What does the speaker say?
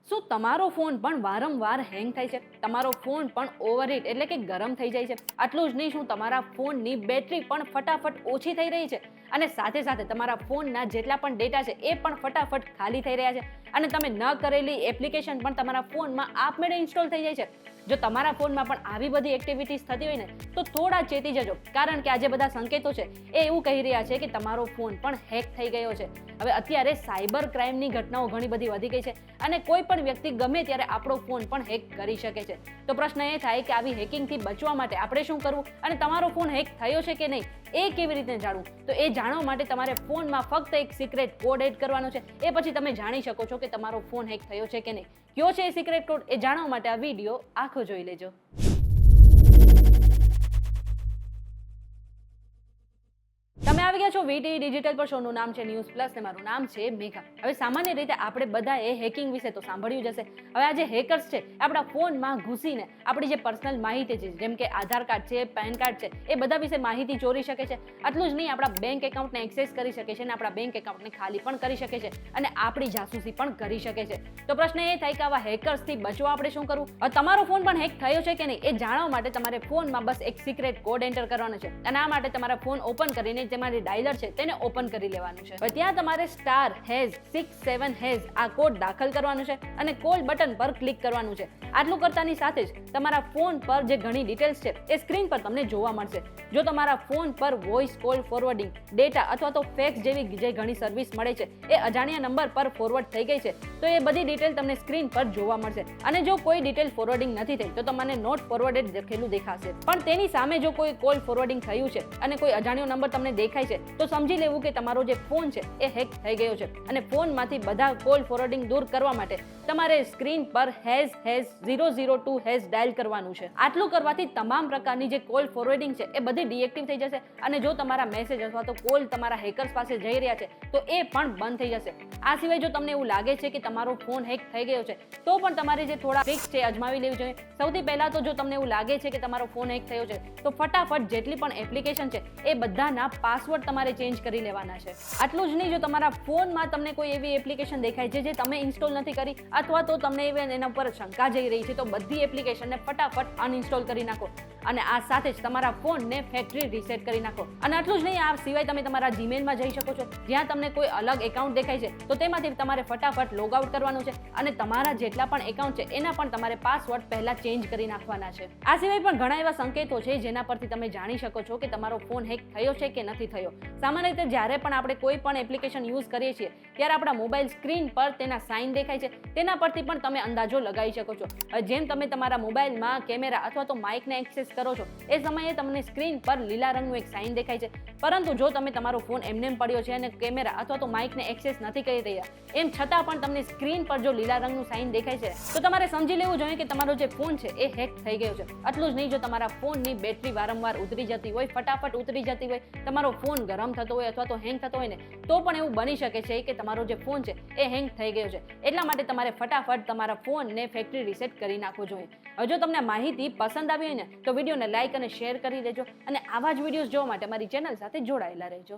શું તમારો ફોન પણ વારંવાર હેંગ થાય છે? તમારો ફોન પણ ઓવરહીટ એટલે કે ગરમ થઈ જાય છે? આટલું જ નહીં, શું તમારા ફોનની બેટરી પણ ફટાફટ ઓછી થઈ રહી છે? અને સાથે સાથે તમારા ફોનના જેટલા પણ ડેટા છે એ પણ ફટાફટ ખાલી થઈ રહ્યા છે અને તમે ન કરેલી એપ્લિકેશન પણ તમારા ફોનમાં આપમેળે ઇન્સ્ટોલ થઈ જાય છે? જો તમારા ફોનમાં પણ આવી બધી એક્ટિવિટીઝ થતી હોય ને તો થોડા ચેતી જજો, કારણ કે આજે બધા સંકેતો છે એ એવું કહી રહ્યા છે કે તમારો ફોન પણ હેક થઈ ગયો છે. હવે અત્યારે સાયબર ક્રાઇમની ઘટનાઓ ઘણી બધી વધી ગઈ છે અને કોઈ પણ વ્યક્તિ ગમે ત્યારે આપણો ફોન પણ હેક કરી શકે છે. તો પ્રશ્ન એ થાય કે આવી હેકિંગથી બચવા માટે આપણે શું કરવું અને તમારો ફોન હેક થયો છે કે નહીં એ કેવી રીતે જાણવું? તો એ જાણવા માટે તમારે ફોનમાં ફક્ત એક સિક્રેટ કોડ એડ કરવાનો છે. એ પછી તમે જાણી શકો છો કે તમારો ફોન હેક થયો છે કે નહીં. કયો છે એ સિક્રેટ કોડ એ જાણવા માટે આ વિડીયો આખો જોઈ લેજો. તમે આવી ગયા છો વીટી ડિજિટલ પર. શોનું નામ છે ન્યૂઝ પ્લસ ને મારું નામ છે મેઘા. હવે સામાન્ય રીતે આપણે બધાએ હેકિંગ વિશે તો સાંભળ્યું જ હશે. હવે આ જે હેકર્સ છે આપણા ફોનમાં ઘૂસીને આપણી જે પર્સનલ માહિતી છે, જેમ કે આધાર કાર્ડ છે, પેન કાર્ડ છે, એ બધા વિશે માહિતી ચોરી શકે છે. આટલું જ નહીં, આપણા બેંક એકાઉન્ટને એક્સેસ કરી શકે છે અને આપણા બેંક એકાઉન્ટને ખાલી પણ કરી શકે છે અને આપણી જાસૂસી પણ કરી શકે છે. તો પ્રશ્ન એ થાય કે આવા હેકર્સથી બચવા આપણે શું કરવું? હવે તમારો ફોન પણ હેક થયો છે કે નહીં એ જાણવા માટે તમારે ફોનમાં બસ એક સિક્રેટ કોડ એન્ટર કરવાનો છે અને આ માટે તમારા ફોન ઓપન કરીને તમારી ડાયલર છે તેને ઓપન કરી લેવાનું છે. હવે ત્યાં તમારે *#67# આ કોડ દાખલ કરવાનું છે અને કોલ બટન પર ક્લિક કરવાનું છે. આટલું કરતાની સાથે જ તમારા ફોન પર જે ઘણી ડિટેલ્સ છે એ સ્ક્રીન પર તમને જોવા મળશે. જો તમારા ફોન પર વોઇસ કોલ ફોરવર્ડિંગ, ડેટા અથવા તો ફેક્સ જેવી જે ઘણી સર્વિસ મળે છે એ અજાણ્યા નંબર પર ફોરવર્ડ થઈ ગઈ છે તો એ બધી ડિટેલ તમને સ્ક્રીન પર જોવા મળશે. અને જો કોઈ ડિટેલ ફોરવર્ડિંગ નથી થઈ તો તમને નોટ ફોરવર્ડેડ લખેલું દેખાશે. પણ તેની સામે જો કોઈ કોલ ફોરવર્ડિંગ થયું છે અને કોઈ અજાણ્યો નંબર તમને દેખાય છે તો સમજી લેવું કે તમારો જે ફોન છે એ હેક થઈ ગયો છે અને ફોનમાંથી બધા કોલ ફોરવર્ડિંગ દૂર કરવા માટે તમારે સ્ક્રીન પર #002# ડાયલ કરવાનું છે. આટલું કરવાથી તમામ પ્રકારની જે કોલ ફોરવર્ડિંગ છે એ બધી ડીએક્ટિવ થઈ જશે અને જો તમારા મેસેજ અથવા તો કોલ તમારા હેકર્સ પાસે જઈ રહ્યા છે તો એ પણ બંધ થઈ જશે. આ સિવાય જો તમને એવું લાગે છે કે તમારો ફોન હેક થઈ ગયો છે તો પણ તમારે જે થોડા ટ્રિક્સ છે અજમાવી લેવી જોઈએ. સૌથી પહેલા તો જો તમને એવું લાગે છે કે તમારો ફોન હેક થયો છે તો ફટાફટ જેટલી પણ એપ્લિકેશન છે એ બધાના પાસવર્ડ તમારે ચેન્જ કરી લેવાના છે. આટલું જ નહીં, જો તમારા ફોનમાં તમને કોઈ એવી એપ્લિકેશન દેખાય છે જે તમે ઇન્સ્ટોલ નથી કરી અથવા તો તમને એના પર શંકા જઈ રહી છે તો બધી એપ્લિકેશનને ફટાફટ અનઇન્સ્ટોલ કરી નાખો અને આ સાથે જ તમારા ફોનને ફેક્ટરી રીસેટ કરી નાખો. અને આટલું જ નહીં, આ સિવાય તમે તમારા જીમેલમાં જઈ શકો છો. જ્યાં તમને કોઈ અલગ એકાઉન્ટ દેખાય છે તો તેમાંથી તમારે ફટાફટ લોગ આઉટ કરવાનું છે અને તમારા જેટલા પણ એકાઉન્ટ છે એના પણ તમારે પાસવર્ડ પહેલા ચેન્જ કરી નાખવાના છે. આ સિવાય પણ ઘણા એવા સંકેતો છે જેના પરથી તમે જાણી શકો છો કે તમારો ફોન હેક થયો છે કે નથી થયો. સામાન્ય રીતે જ્યારે પણ આપણે કોઈ પણ એપ્લિકેશન યુઝ કરીએ છીએ ત્યારે આપણા મોબાઈલ સ્ક્રીન પર તેના સાઇન દેખાય છે, તેના પરથી પણ તમે અંદાજો લગાવી શકો છો. જેમ તમે તમારા મોબાઈલમાં કેમેરા અથવા તો માઇકને એક્સેસ કરો છો એ સમયે તમને સ્ક્રીન પર લીલા રંગનું એક સાઇન દેખાય છે. પરંતુ જો તમે તમારો ફોન એમને પડ્યો છે અને કેમેરા અથવા તો માઇકને એક્સેસ નથી કરી રહ્યા એમ છતાં પણ તમને સ્ક્રીન પર જો લીલા રંગનું સાઇન દેખાય છે તો તમારે સમજી લેવું જોઈએ કે તમારો જે ફોન છે એ હેક થઈ ગયો છે. આટલું જ નહીં, જો તમારા ફોનની બેટરી વારંવાર ઉતરી જતી હોય, ફટાફટ ઉતરી જતી હોય, તમારો ફોન ગરમ થતો હોય અથવા તો હેંગ થતો હોય ને તો પણ એવું બની શકે છે કે તમારો જે ફોન છે એ હેંગ થઈ ગયો છે. એટલા માટે તમારે ફટાફટ તમારા ફોનને ફેક્ટરી રીસેટ કરી નાખવો જોઈએ. હવે જો તમને માહિતી પસંદ આવી હોય ને તો વિડીયોને લાઇક અને શેર કરી દેજો અને આવા જ વિડીયોઝ જોવા માટે મારી ચેનલ સાથે જોડાયેલા રહેજો.